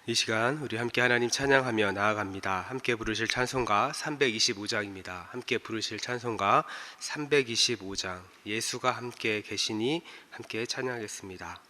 이 시간 우리 함께 하나님 찬양하며 나아갑니다. 함께 부르실 찬송가 325장입니다. 함께 부르실 찬송가 325장 예수가 함께 계시니 함께 찬양하겠습니다.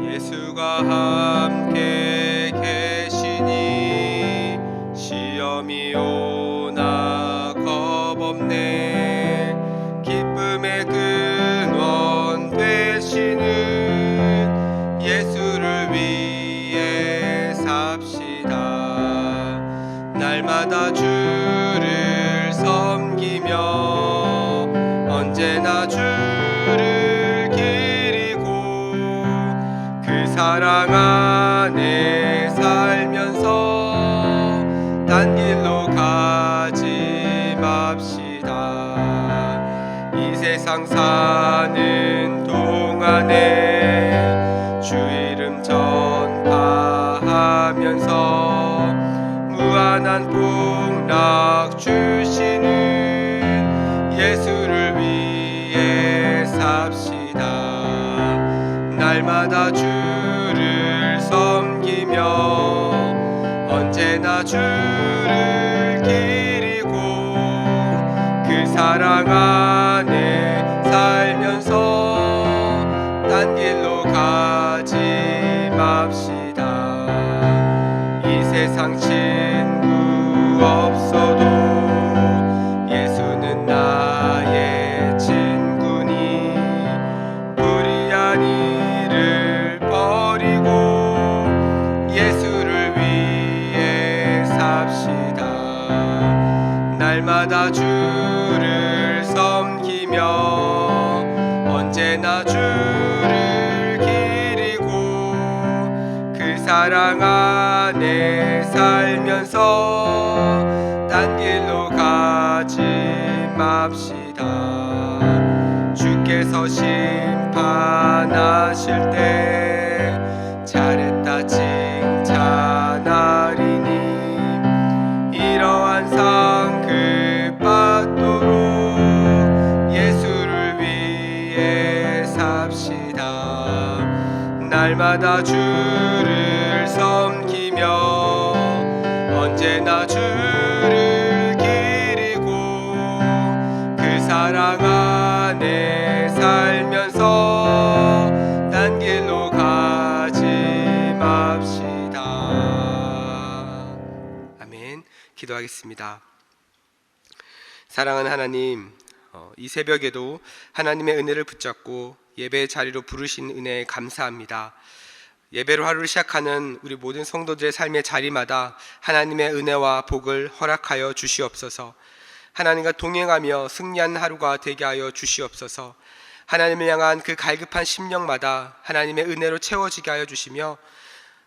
예수가 함께 계시니 시험이 오나 겁없네. 기쁨의 근원 되시는 예수를 위해 삽시다. 날마다 주를 섬기며 언제나 주를 기리고 그 사랑 안에 살면서 딴 길로 가지 맙시다. 이 세상 사는 동안에 주 이름 전파하면서 무한한 복락 주시는 예수를 위해 삽시다. 날마다 주를 섬기며 언제나 주를 기리고 그 사랑 안에 살면서 딴 길로 가지 맙시다. 이 세상 친구 없어도 예수는 나의 친구니 불의한 일을 버리고 예수를 위해 삽시다. 날마다 주를 섬기며 언제나 주를 기리고 그 사랑 안에 살면서 딴 길로 가지 맙시다. 주께서 심판하실 때 잘했다 칭찬하리니 이러한 상급 받도록 예수를 위해 삽시다. 날마다 주를 섬기며 언제나 주를 기리고 그 사랑 안에 살면서 딴 길로 가지 맙시다. 아멘. 기도하겠습니다. 사랑하는 하나님, 이 새벽에도 하나님의 은혜를 붙잡고 예배의 자리로 부르신 은혜에 감사합니다. 예배로 하루를 시작하는 우리 모든 성도들의 삶의 자리마다 하나님의 은혜와 복을 허락하여 주시옵소서. 하나님과 동행하며 승리하는 하루가 되게 하여 주시옵소서. 하나님을 향한 그 갈급한 심령마다 하나님의 은혜로 채워지게 하여 주시며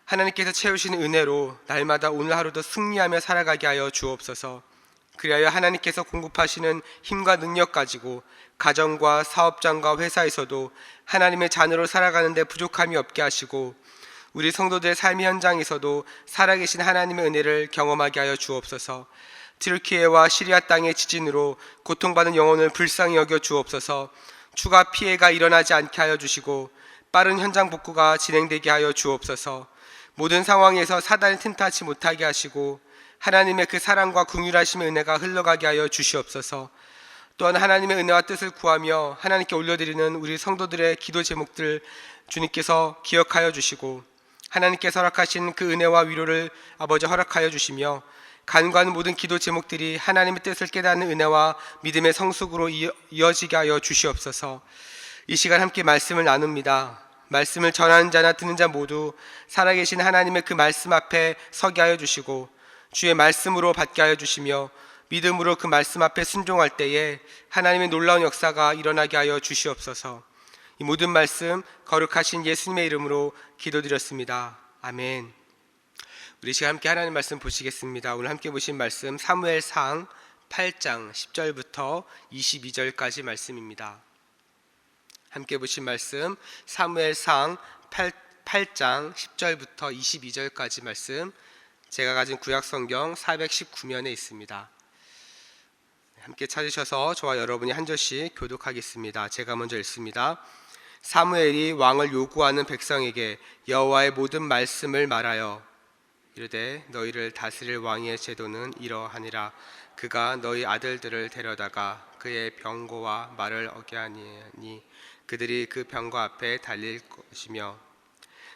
하나님께서 채우시는 은혜로 날마다 오늘 하루도 승리하며 살아가게 하여 주옵소서. 그리하여 하나님께서 공급하시는 힘과 능력 가지고 가정과 사업장과 회사에서도 하나님의 자녀로 살아가는 데 부족함이 없게 하시고 우리 성도들의 삶의 현장에서도 살아계신 하나님의 은혜를 경험하게 하여 주옵소서. 튀르키예와 시리아 땅의 지진으로 고통받은 영혼을 불쌍히 여겨 주옵소서. 추가 피해가 일어나지 않게 하여 주시고 빠른 현장 복구가 진행되게 하여 주옵소서. 모든 상황에서 사단이 틈타지 못하게 하시고 하나님의 그 사랑과 긍휼하심의 은혜가 흘러가게 하여 주시옵소서. 또한 하나님의 은혜와 뜻을 구하며 하나님께 올려드리는 우리 성도들의 기도 제목들 주님께서 기억하여 주시고 하나님께서 허락하신 그 은혜와 위로를 아버지 허락하여 주시며 간구하는 모든 기도 제목들이 하나님의 뜻을 깨닫는 은혜와 믿음의 성숙으로 이어지게 하여 주시옵소서. 이 시간 함께 말씀을 나눕니다. 말씀을 전하는 자나 듣는 자 모두 살아계신 하나님의 그 말씀 앞에 서게 하여 주시고 주의 말씀으로 받게 하여 주시며 믿음으로 그 말씀 앞에 순종할 때에 하나님의 놀라운 역사가 일어나게 하여 주시옵소서. 이 모든 말씀 거룩하신 예수님의 이름으로 기도드렸습니다. 아멘. 우리 시간 함께 하나님 말씀 보시겠습니다. 오늘 함께 보신 말씀 사무엘상 8장 10절부터 22절까지 말씀입니다. 함께 보신 말씀 사무엘상 8장 10절부터 22절까지 말씀, 제가 가진 구약성경 419면에 있습니다. 함께 찾으셔서 저와 여러분이 한 절씩 교독하겠습니다. 제가 먼저 읽습니다. 사무엘이 왕을 요구하는 백성에게 여호와의 모든 말씀을 말하여 이르되 너희를 다스릴 왕의 제도는 이러하니라. 그가 너희 아들들을 데려다가 그의 병거와 말을 어겨하니 그들이 그 병거 앞에 달릴 것이며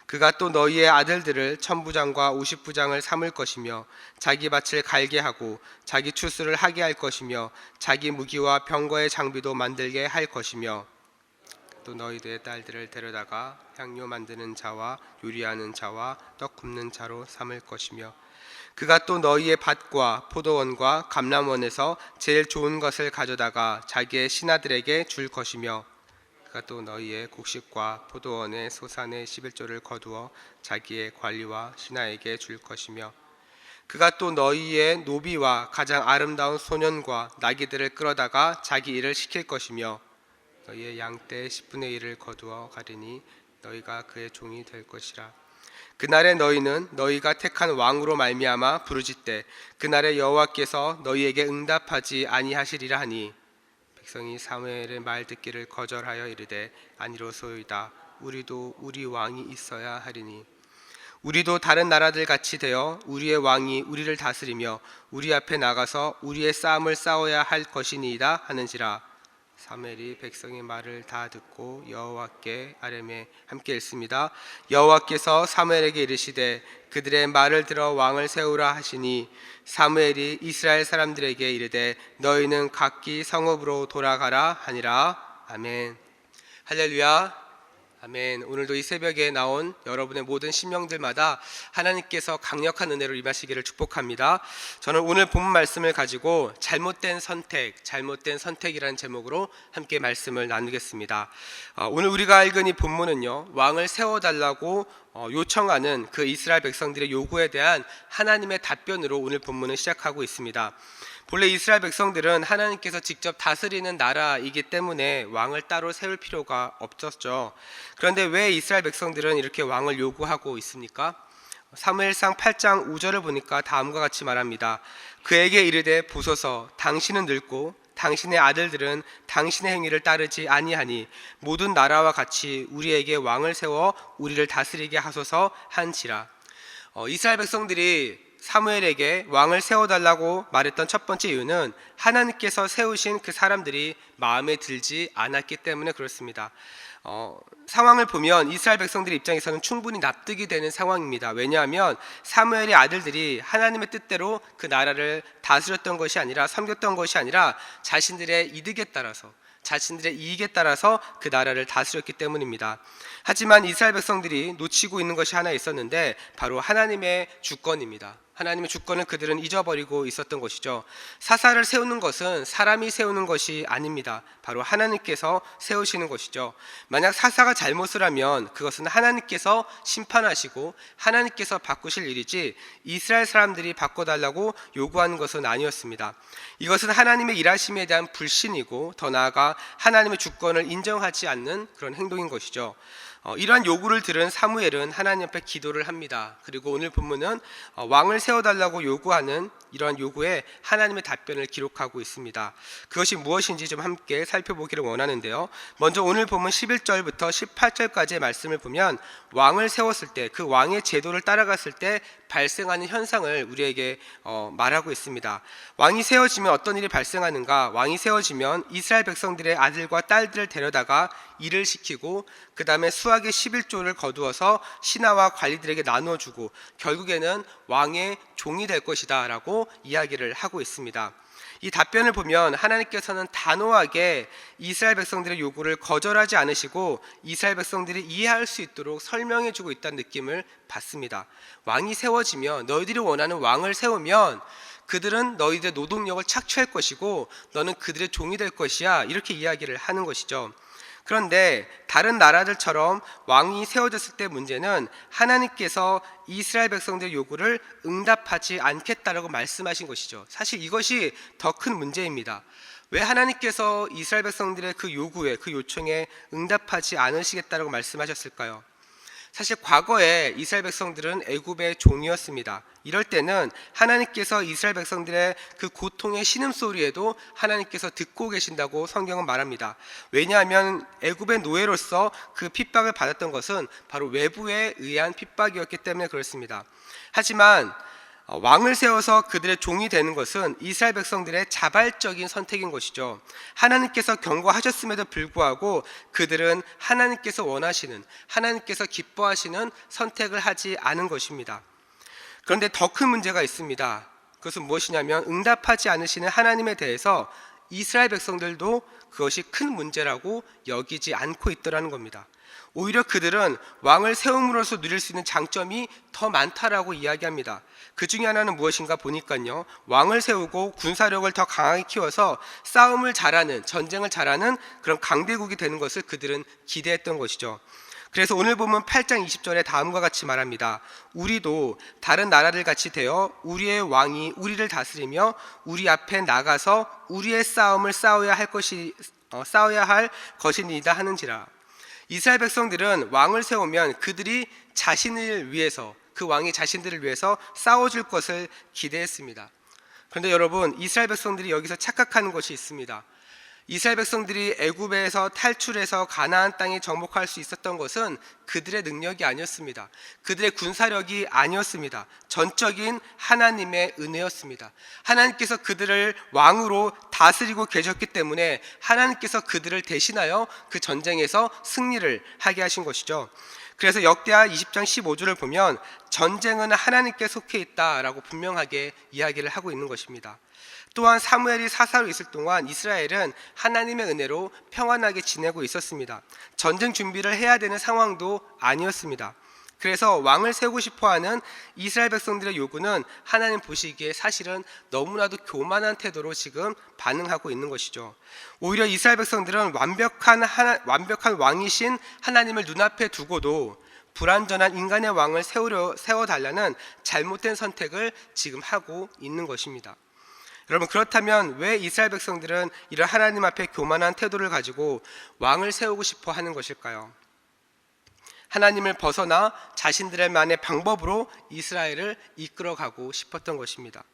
그가 또 너희의 아들들을 천부장과 오십부장을 삼을 것이며 자기 밭을 갈게 하고 자기 추수를 하게 할 것이며 자기 무기와 병거의 장비도 만들게 할 것이며 또 너희들의 딸들을 데려다가 향료 만드는 자와 요리하는 자와 떡 굽는 자로 삼을 것이며 그가 또 너희의 밭과 포도원과 감람원에서 제일 좋은 것을 가져다가 자기의 신하들에게 줄 것이며 그가 또 너희의 곡식과 포도원의 소산의 11조를 거두어 자기의 관리와 신하에게 줄 것이며 그가 또 너희의 노비와 가장 아름다운 소년과 나귀들을 끌어다가 자기 일을 시킬 것이며 너희의 양떼 10분의 1을 거두어 가리니 너희가 그의 종이 될 것이라. 그날에 너희는 너희가 택한 왕으로 말미암아 부르짖되 그날에 여호와께서 너희에게 응답하지 아니하시리라 하니 백성이 사무엘의 말 듣기를 거절하여 이르되 아니로소이다. 우리도 우리 왕이 있어야 하리니 우리도 다른 나라들 같이 되어 우리의 왕이 우리를 다스리며 우리 앞에 나가서 우리의 싸움을 싸워야 할 것이니이다 하는지라. 사무엘이 백성의 말을 다 듣고 여호와께 아뢰매 함께 읽습니다. 여호와께서 사무엘에게 이르시되 그들의 말을 들어 왕을 세우라 하시니 사무엘이 이스라엘 사람들에게 이르되 너희는 각기 성읍으로 돌아가라 하니라. 아멘. 할렐루야. 아멘. 오늘도 이 새벽에 나온 여러분의 모든 심령들마다 하나님께서 강력한 은혜로 임하시기를 축복합니다. 저는 오늘 본 말씀을 가지고 잘못된 선택이라는 제목으로 함께 말씀을 나누겠습니다. 오늘 우리가 읽은 이 본문은요, 왕을 세워달라고 요청하는 그 이스라엘 백성들의 요구에 대한 하나님의 답변으로 오늘 본문을 시작하고 있습니다. 본래 이스라엘 백성들은 하나님께서 직접 다스리는 나라이기 때문에 왕을 따로 세울 필요가 없었죠. 그런데 왜 이스라엘 백성들은 이렇게 왕을 요구하고 있습니까? 사무엘상 8장 5절을 보니까 다음과 같이 말합니다. 그에게 이르되 보소서 당신은 늙고 당신의 아들들은 당신의 행위를 따르지 아니하니 모든 나라와 같이 우리에게 왕을 세워 우리를 다스리게 하소서 한지라. 이스라엘 백성들이 사무엘에게 왕을 세워달라고 말했던 첫 번째 이유는 하나님께서 세우신 그 사람들이 마음에 들지 않았기 때문에 그렇습니다. 상황을 보면 이스라엘 백성들의 입장에서는 충분히 납득이 되는 상황입니다. 왜냐하면 사무엘의 아들들이 하나님의 뜻대로 그 나라를 다스렸던 것이 아니라 섬겼던 것이 아니라 자신들의 이득에 따라서 자신들의 이익에 따라서 그 나라를 다스렸기 때문입니다. 하지만 이스라엘 백성들이 놓치고 있는 것이 하나 있었는데 바로 하나님의 주권입니다. 하나님의 주권을 그들은 잊어버리고 있었던 것이죠. 사사를 세우는 것은 사람이 세우는 것이 아닙니다. 바로 하나님께서 세우시는 것이죠. 만약 사사가 잘못을 하면 그것은 하나님께서 심판하시고 하나님께서 바꾸실 일이지 이스라엘 사람들이 바꿔달라고 요구하는 것은 아니었습니다. 이것은 하나님의 일하심에 대한 불신이고 더 나아가 하나님의 주권을 인정하지 않는 그런 행동인 것이죠. 이러한 요구를 들은 사무엘은 하나님 앞에 기도를 합니다. 그리고 오늘 본문은 왕을 세워달라고 요구하는 이러한 요구에 하나님의 답변을 기록하고 있습니다. 그것이 무엇인지 좀 함께 살펴보기를 원하는데요. 먼저 오늘 본문 11절부터 18절까지의 말씀을 보면 왕을 세웠을 때 그 왕의 제도를 따라갔을 때 발생하는 현상을 우리에게 말하고 있습니다. 왕이 세워지면 어떤 일이 발생하는가? 왕이 세워지면 이스라엘 백성들의 아들과 딸들을 데려다가 일을 시키고 그 다음에 수확의 11조를 거두어서 신하와 관리들에게 나눠주고 결국에는 왕의 종이 될 것이다 라고 이야기를 하고 있습니다. 이 답변을 보면 하나님께서는 단호하게 이스라엘 백성들의 요구를 거절하지 않으시고 이스라엘 백성들이 이해할 수 있도록 설명해 주고 있다는 느낌을 받습니다. 왕이 세워지면 너희들이 원하는 왕을 세우면 그들은 너희들의 노동력을 착취할 것이고 너는 그들의 종이 될 것이야 이렇게 이야기를 하는 것이죠. 그런데 다른 나라들처럼 왕이 세워졌을 때 문제는 하나님께서 이스라엘 백성들의 요구를 응답하지 않겠다라고 말씀하신 것이죠. 사실 이것이 더 큰 문제입니다. 왜 하나님께서 이스라엘 백성들의 그 요구에 그 요청에 응답하지 않으시겠다라고 말씀하셨을까요? 사실 과거에 이스라엘 백성들은 애굽의 종이었습니다. 이럴 때는 하나님께서 이스라엘 백성들의 그 고통의 신음소리에도 하나님께서 듣고 계신다고 성경은 말합니다. 왜냐하면 애굽의 노예로서 그 핍박을 받았던 것은 바로 외부에 의한 핍박이었기 때문에 그렇습니다. 하지만 왕을 세워서 그들의 종이 되는 것은 이스라엘 백성들의 자발적인 선택인 것이죠. 하나님께서 경고하셨음에도 불구하고 그들은 하나님께서 원하시는, 하나님께서 기뻐하시는 선택을 하지 않은 것입니다. 그런데 더 큰 문제가 있습니다. 그것은 무엇이냐면 응답하지 않으시는 하나님에 대해서 이스라엘 백성들도 그것이 큰 문제라고 여기지 않고 있더라는 겁니다. 오히려 그들은 왕을 세움으로써 누릴 수 있는 장점이 더 많다라고 이야기합니다. 그 중에 하나는 무엇인가 보니까요, 왕을 세우고 군사력을 더 강하게 키워서 싸움을 잘하는, 전쟁을 잘하는 그런 강대국이 되는 것을 그들은 기대했던 것이죠. 그래서 오늘 보면 8장 20절에 다음과 같이 말합니다. 우리도 다른 나라들 같이 되어 우리의 왕이 우리를 다스리며 우리 앞에 나가서 우리의 싸움을 싸워야 할 것이니이다 하는지라. 이스라엘 백성들은 왕을 세우면 그들이 자신을 위해서, 그 왕이 자신들을 위해서 싸워줄 것을 기대했습니다. 그런데 여러분, 이스라엘 백성들이 여기서 착각하는 것이 있습니다. 이스라엘 백성들이 애굽에서 탈출해서 가나안 땅에 정복할 수 있었던 것은 그들의 능력이 아니었습니다. 그들의 군사력이 아니었습니다. 전적인 하나님의 은혜였습니다. 하나님께서 그들을 왕으로 다스리고 계셨기 때문에 하나님께서 그들을 대신하여 그 전쟁에서 승리를 하게 하신 것이죠. 그래서 역대하 20장 15절을 보면 전쟁은 하나님께 속해 있다라고 분명하게 이야기를 하고 있는 것입니다. 또한 사무엘이 사사로 있을 동안 이스라엘은 하나님의 은혜로 평안하게 지내고 있었습니다. 전쟁 준비를 해야 되는 상황도 아니었습니다. 그래서 왕을 세우고 싶어하는 이스라엘 백성들의 요구는 하나님 보시기에 사실은 너무나도 교만한 태도로 지금 반응하고 있는 것이죠. 오히려 이스라엘 백성들은 완벽한 왕이신 하나님을 눈앞에 두고도 불완전한 인간의 왕을 세워달라는 잘못된 선택을 지금 하고 있는 것입니다. 여러분, 그렇다면 왜 이스라엘 백성들은 이런 하나님 앞에 교만한 태도를 가지고 왕을 세우고 싶어 하는 것일까요? 하나님을 벗어나 자신들만의 방법으로 이스라엘을 이끌어가고 싶었던 것입니다.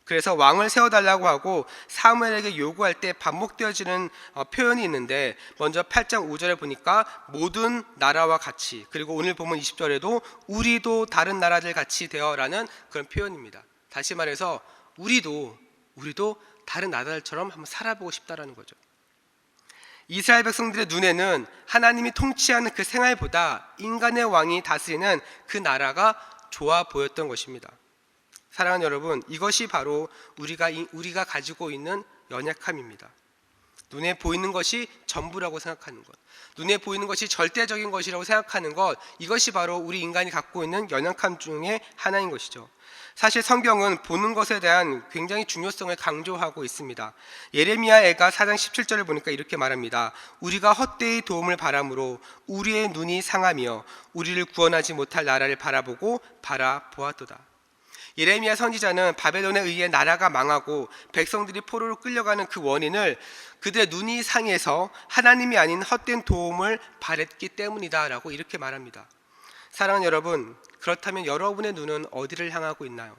그래서 왕을 세워달라고 하고 사무엘에게 요구할 때 반복되어지는 표현이 있는데, 먼저 8장 5절에 보니까 모든 나라와 같이, 그리고 오늘 보면 20절에도 우리도 다른 나라들 같이 되어라는 그런 표현입니다. 다시 말해서 우리도 다른 나라들처럼 한번 살아보고 싶다라는 거죠. 이스라엘 백성들의 눈에는 하나님이 통치하는 그 생활보다 인간의 왕이 다스리는 그 나라가 좋아 보였던 것입니다. 사랑하는 여러분, 이것이 바로 우리가 가지고 있는 연약함입니다. 눈에 보이는 것이 전부라고 생각하는 것, 눈에 보이는 것이 절대적인 것이라고 생각하는 것, 이것이 바로 우리 인간이 갖고 있는 연약함 중에 하나인 것이죠. 사실 성경은 보는 것에 대한 굉장히 중요성을 강조하고 있습니다. 예레미야애가 4장 17절을 보니까 이렇게 말합니다. 우리가 헛되이 도움을 바람으로 우리의 눈이 상하며 우리를 구원하지 못할 나라를 바라보고 바라보았도다. 예레미야 선지자는 바벨론에 의해 나라가 망하고 백성들이 포로로 끌려가는 그 원인을 그들의 눈이 상해서 하나님이 아닌 헛된 도움을 바랬기 때문이다 라고 이렇게 말합니다. 사랑하는 여러분, 그렇다면 여러분의 눈은 어디를 향하고 있나요?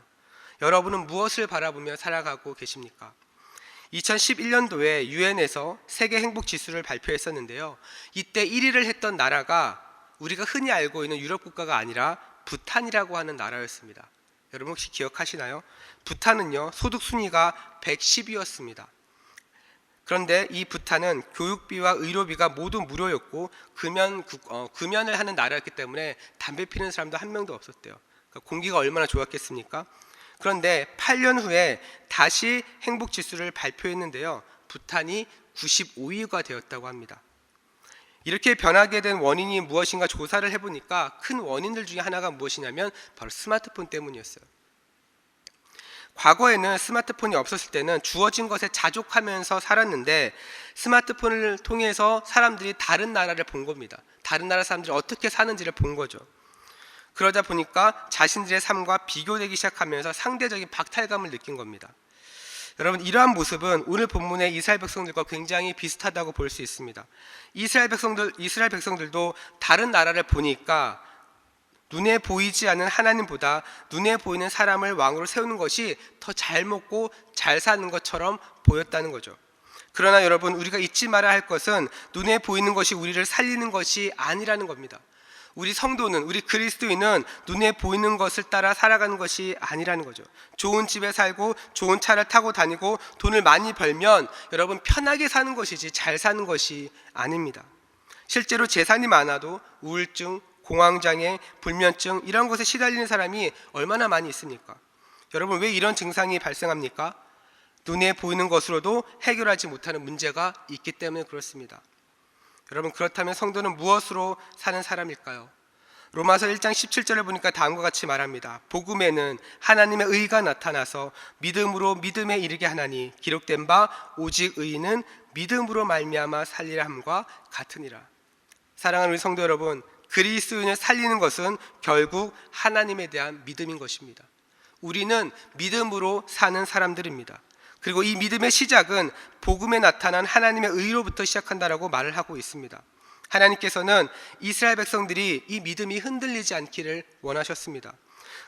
여러분은 무엇을 바라보며 살아가고 계십니까? 2011년도에 유엔에서 세계 행복 지수를 발표했었는데요. 이때 1위를 했던 나라가 우리가 흔히 알고 있는 유럽 국가가 아니라 부탄이라고 하는 나라였습니다. 여러분 혹시 기억하시나요? 부탄은요, 소득 순위가 110위였습니다. 그런데 이 부탄은 교육비와 의료비가 모두 무료였고 금연을 하는 나라였기 때문에 담배 피는 사람도 한 명도 없었대요. 그러니까 공기가 얼마나 좋았겠습니까? 그런데 8년 후에 다시 행복지수를 발표했는데요. 부탄이 95위가 되었다고 합니다. 이렇게 변하게 된 원인이 무엇인가 조사를 해보니까 큰 원인들 중에 하나가 무엇이냐면 바로 스마트폰 때문이었어요. 과거에는 스마트폰이 없었을 때는 주어진 것에 자족하면서 살았는데 스마트폰을 통해서 사람들이 다른 나라를 본 겁니다. 다른 나라 사람들이 어떻게 사는지를 본 거죠. 그러다 보니까 자신들의 삶과 비교되기 시작하면서 상대적인 박탈감을 느낀 겁니다. 여러분, 이러한 모습은 오늘 본문의 이스라엘 백성들과 굉장히 비슷하다고 볼 수 있습니다. 이스라엘 백성들도 다른 나라를 보니까 눈에 보이지 않는 하나님보다 눈에 보이는 사람을 왕으로 세우는 것이 더 잘 먹고 잘 사는 것처럼 보였다는 거죠. 그러나 여러분, 우리가 잊지 말아야 할 것은 눈에 보이는 것이 우리를 살리는 것이 아니라는 겁니다. 우리 성도는, 우리 그리스도인은 눈에 보이는 것을 따라 살아가는 것이 아니라는 거죠. 좋은 집에 살고 좋은 차를 타고 다니고 돈을 많이 벌면 여러분 편하게 사는 것이지 잘 사는 것이 아닙니다. 실제로 재산이 많아도 우울증, 공황장애, 불면증 이런 것에 시달리는 사람이 얼마나 많이 있습니까? 여러분, 왜 이런 증상이 발생합니까? 눈에 보이는 것으로도 해결하지 못하는 문제가 있기 때문에 그렇습니다. 여러분, 그렇다면 성도는 무엇으로 사는 사람일까요? 로마서 1장 17절을 보니까 다음과 같이 말합니다. 복음에는 하나님의 의가 나타나서 믿음으로 믿음에 이르게 하나니 기록된 바 오직 의인은 믿음으로 말미암아 살리라 함과 같으니라. 사랑하는 우리 성도 여러분, 그리스도인을 살리는 것은 결국 하나님에 대한 믿음인 것입니다. 우리는 믿음으로 사는 사람들입니다. 그리고 이 믿음의 시작은 복음에 나타난 하나님의 의로부터 시작한다라고 말을 하고 있습니다. 하나님께서는 이스라엘 백성들이 이 믿음이 흔들리지 않기를 원하셨습니다.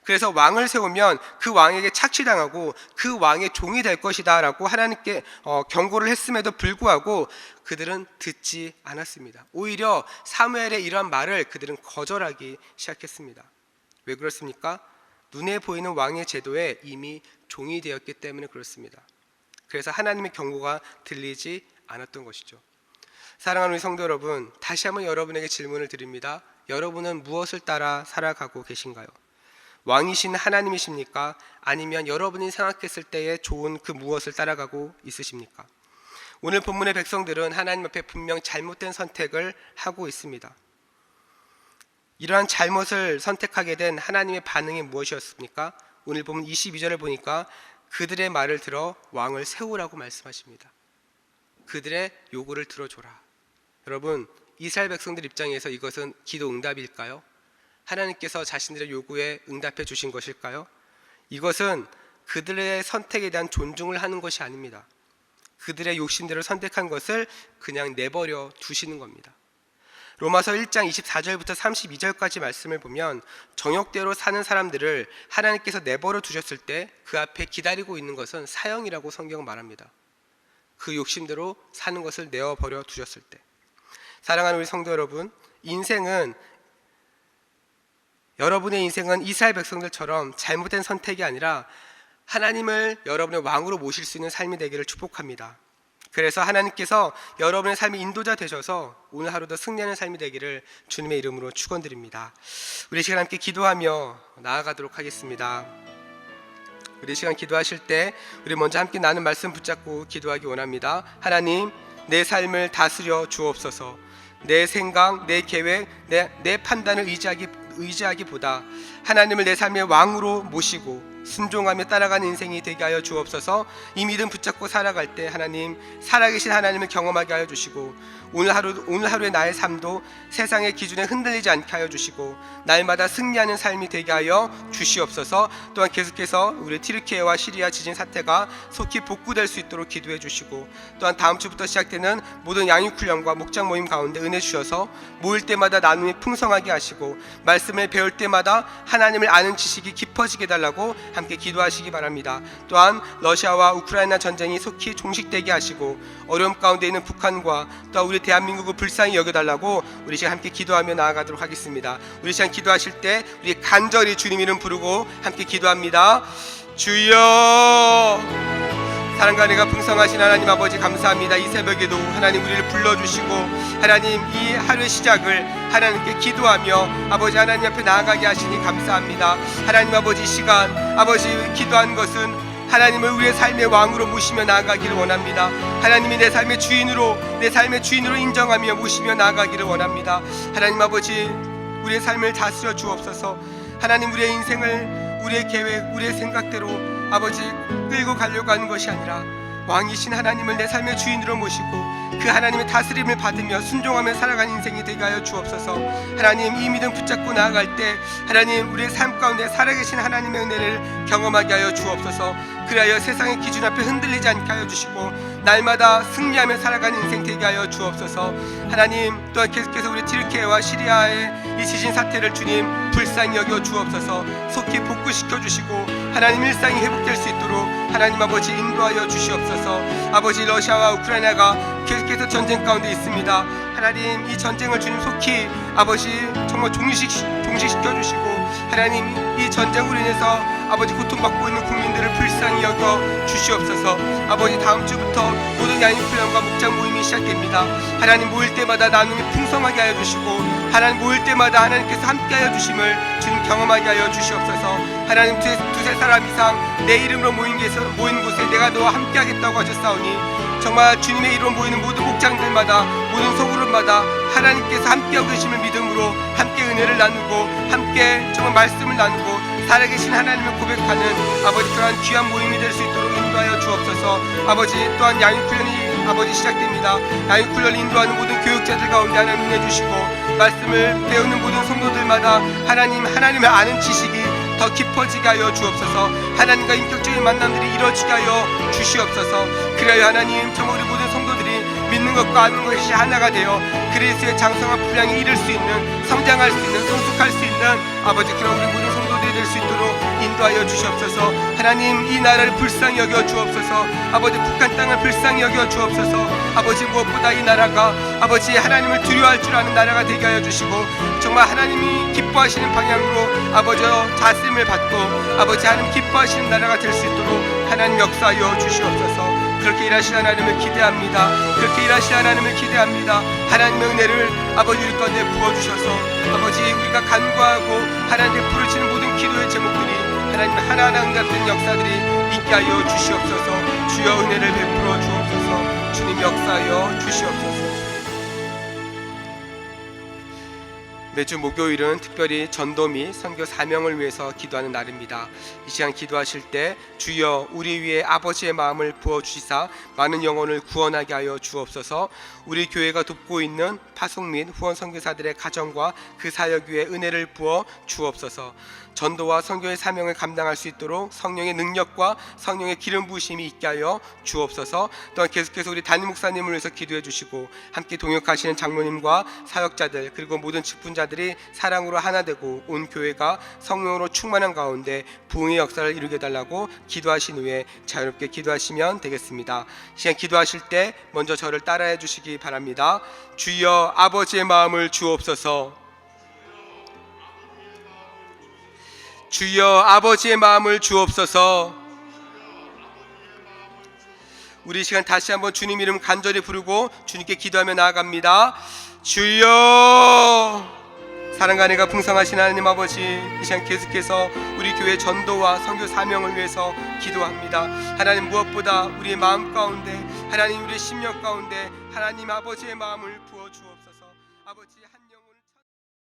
그래서 왕을 세우면 그 왕에게 착취당하고 그 왕의 종이 될 것이다 라고 하나님께 경고를 했음에도 불구하고 그들은 듣지 않았습니다. 오히려 사무엘의 이러한 말을 그들은 거절하기 시작했습니다. 왜 그렇습니까? 눈에 보이는 왕의 제도에 이미 종이 되었기 때문에 그렇습니다. 그래서 하나님의 경고가 들리지 않았던 것이죠. 사랑하는 우리 성도 여러분, 다시 한번 여러분에게 질문을 드립니다. 여러분은 무엇을 따라 살아가고 계신가요? 왕이신 하나님이십니까? 아니면 여러분이 생각했을 때에 좋은 그 무엇을 따라가고 있으십니까? 오늘 본문의 백성들은 하나님 앞에 분명 잘못된 선택을 하고 있습니다. 이러한 잘못을 선택하게 된 하나님의 반응이 무엇이었습니까? 오늘 본문 22절을 보니까 그들의 말을 들어 왕을 세우라고 말씀하십니다. 그들의 요구를 들어줘라. 여러분, 이스라엘 백성들 입장에서 이것은 기도 응답일까요? 하나님께서 자신들의 요구에 응답해 주신 것일까요? 이것은 그들의 선택에 대한 존중을 하는 것이 아닙니다. 그들의 욕심대로 선택한 것을 그냥 내버려 두시는 겁니다. 로마서 1장 24절부터 32절까지 말씀을 보면 정욕대로 사는 사람들을 하나님께서 내버려 두셨을 때 그 앞에 기다리고 있는 것은 사형이라고 성경은 말합니다. 그 욕심대로 사는 것을 내어버려 두셨을 때. 사랑하는 우리 성도 여러분, 여러분의 인생은 이스라엘 백성들처럼 잘못된 선택이 아니라 하나님을 여러분의 왕으로 모실 수 있는 삶이 되기를 축복합니다. 그래서 하나님께서 여러분의 삶의 인도자 되셔서 오늘 하루도 승리하는 삶이 되기를 주님의 이름으로 축원드립니다. 우리 시간 함께 기도하며 나아가도록 하겠습니다. 우리 시간 기도하실 때 우리 먼저 함께 나눈 말씀 붙잡고 기도하기 원합니다. 하나님, 내 삶을 다스려 주옵소서. 내 생각, 내 계획, 내 판단을 의지하기보다 하나님을 내 삶의 왕으로 모시고 순종하며 따라가는 인생이 되게 하여 주옵소서. 이 믿음 붙잡고 살아갈 때 하나님, 살아계신 하나님을 경험하게 하여 주시고 오늘 하루의 나의 삶도 세상의 기준에 흔들리지 않게 하여 주시고 날마다 승리하는 삶이 되게 하여 주시옵소서. 또한 계속해서 우리 튀르키예와 시리아 지진 사태가 속히 복구될 수 있도록 기도해 주시고 또한 다음 주부터 시작되는 모든 양육훈련과 목장 모임 가운데 은혜 주셔서 모일 때마다 나눔이 풍성하게 하시고 말씀을 배울 때마다 하나님을 아는 지식이 깊어지게 해달라고 함께 기도하시기 바랍니다. 또한 러시아와 우크라이나 전쟁이 속히 종식되게 하시고 어려움 가운데 있는 북한과 또 우리 대한민국을 불쌍히 여겨달라고 우리 시간 함께 기도하며 나아가도록 하겠습니다. 우리 시간 기도하실 때 우리 간절히 주님 이름 부르고 함께 기도합니다. 주여, 사랑과 은혜가 풍성하신 하나님 아버지 감사합니다. 이 새벽에도 하나님 우리를 불러주시고 하나님 이 하루의 시작을 하나님께 기도하며 아버지 하나님 앞에 나아가게 하시니 감사합니다. 하나님 아버지, 이 시간 아버지 기도한 것은 하나님을 우리의 삶의 왕으로 모시며 나아가기를 원합니다. 하나님이 내 삶의 주인으로 인정하며 모시며 나아가기를 원합니다. 하나님 아버지, 우리의 삶을 다스려 주옵소서. 하나님, 우리의 인생을 우리의 계획, 우리의 생각대로 아버지 끌고 가려고 하는 것이 아니라 왕이신 하나님을 내 삶의 주인으로 모시고 그 하나님의 다스림을 받으며 순종하며 살아가는 인생이 되게 하여 주옵소서. 하나님, 이 믿음 붙잡고 나아갈 때 하나님 우리의 삶 가운데 살아계신 하나님의 은혜를 경험하게 하여 주옵소서. 그리하여 세상의 기준 앞에 흔들리지 않게 하여 주시고 날마다 승리하며 살아가는 인생 되게 하여 주옵소서. 하나님, 또한 계속해서 우리 튀르키예와 시리아의 이 지진 사태를 주님 불쌍히 여겨 주옵소서. 속히 복구시켜 주시고 하나님 일상이 회복될 수 있도록 하나님 아버지 인도하여 주시옵소서. 아버지, 러시아와 우크라이나가 계속해서 전쟁 가운데 있습니다. 하나님, 이 전쟁을 주님 속히 아버지 정말 종식시켜 주시고 하나님, 이 전쟁으로 인해서 아버지 고통받고 있는 국민들을 불쌍히 여겨 주시옵소서. 아버지, 다음 주부터 모든 야인훈련과 목장 모임이 시작됩니다. 하나님, 모일 때마다 나눔이 풍성하게 하여 주시고 하나님, 모일 때마다 하나님께서 함께 하여 주심을 주님 경험하게 하여 주시옵소서. 하나님, 두세 사람 이상 내 이름으로 모인 곳에 내가 너와 함께 하겠다고 하셨사오니 정말 주님의 이름으로 모이는 모든 목장들마다 모든 소그룹마다 하나님께서 함께하고 계심을 믿음으로 함께 은혜를 나누고 함께 정말 말씀을 나누고 살아계신 하나님을 고백하는 아버지 그러한 귀한 모임이 될 수 있도록 인도하여 주옵소서. 아버지, 또한 야인훈련이 아버지 시작됩니다. 야인훈련을 인도하는 모든 교육자들 가운데 하나님 은혜 주시고 말씀을 배우는 모든 성도들마다 하나님을 아는 지식이 더 깊어지게 하여 주옵소서. 하나님과 인격적인 만남들이 이루어지게 하여 주시옵소서. 그래야 하나님, 정말 우리 모든 성도들이 믿는 것과 아는 것이 하나가 되어 그리스도의 장성한 분량에 이를 수 있는, 성장할 수 있는, 성숙할 수 있는 아버지 그런 우리 모든 성도들이 될 수 있도록 인도하여 주시옵소서. 하나님, 이 나라를 불쌍히 여겨 주옵소서. 아버지, 북한 땅을 불쌍히 여겨 주옵소서. 아버지, 무엇보다 이 나라가 아버지 하나님을 두려워할 줄 아는 나라가 되게 하여 주시고 정말 하나님이 기뻐하시는 방향으로 아버지 다스림을 받고 아버지 하나님 기뻐하시는 나라가 될 수 있도록 하나님 역사하여 주시옵소서. 그렇게 일하실 하나님을 기대합니다. 그렇게 일하실 하나님을 기대합니다. 하나님의 은혜를 아버지 우리 가운데 부어주셔서 아버지 우리가 간구하고 하나님께 부르치는 모든 기도의 제목들이 하나님 하나하나 응답되는 역사들이 있게 하여 주시옵소서. 주여 은혜를 베풀어 주옵소서. 주님 역사하여 주시옵소서. 매주 목요일은 특별히 전도 및 선교 사명을 위해서 기도하는 날입니다. 이 시간 기도하실 때 주여 우리 위에 아버지의 마음을 부어주시사 많은 영혼을 구원하게 하여 주옵소서. 우리 교회가 돕고 있는 파송 및 후원 선교사들의 가정과 그 사역 위에 은혜를 부어 주옵소서. 전도와 선교의 사명을 감당할 수 있도록 성령의 능력과 성령의 기름 부으심이 있게 하여 주옵소서. 또한 계속해서 우리 담임 목사님을 위해서 기도해 주시고 함께 동역하시는 장로님과 사역자들 그리고 모든 직분자들이 사랑으로 하나 되고 온 교회가 성령으로 충만한 가운데 부흥의 역사를 이루게 달라고 기도하신 후에 자유롭게 기도하시면 되겠습니다. 시간 기도하실 때 먼저 저를 따라해 주시기 바랍니다. 주여 아버지의 마음을 주옵소서. 주여 아버지의 마음을 주옵소서. 우리 시간 다시 한번 주님 이름 간절히 부르고 주님께 기도하며 나아갑니다. 주여. 사랑과 은혜가 풍성하신 하나님 아버지, 이 시간 계속해서 우리 교회 전도와 선교 사명을 위해서 기도합니다. 하나님, 무엇보다 우리의 마음 가운데 하나님, 우리의 심령 가운데 하나님 아버지의 마음을 부어 주옵소서. 아버지, 한 영혼을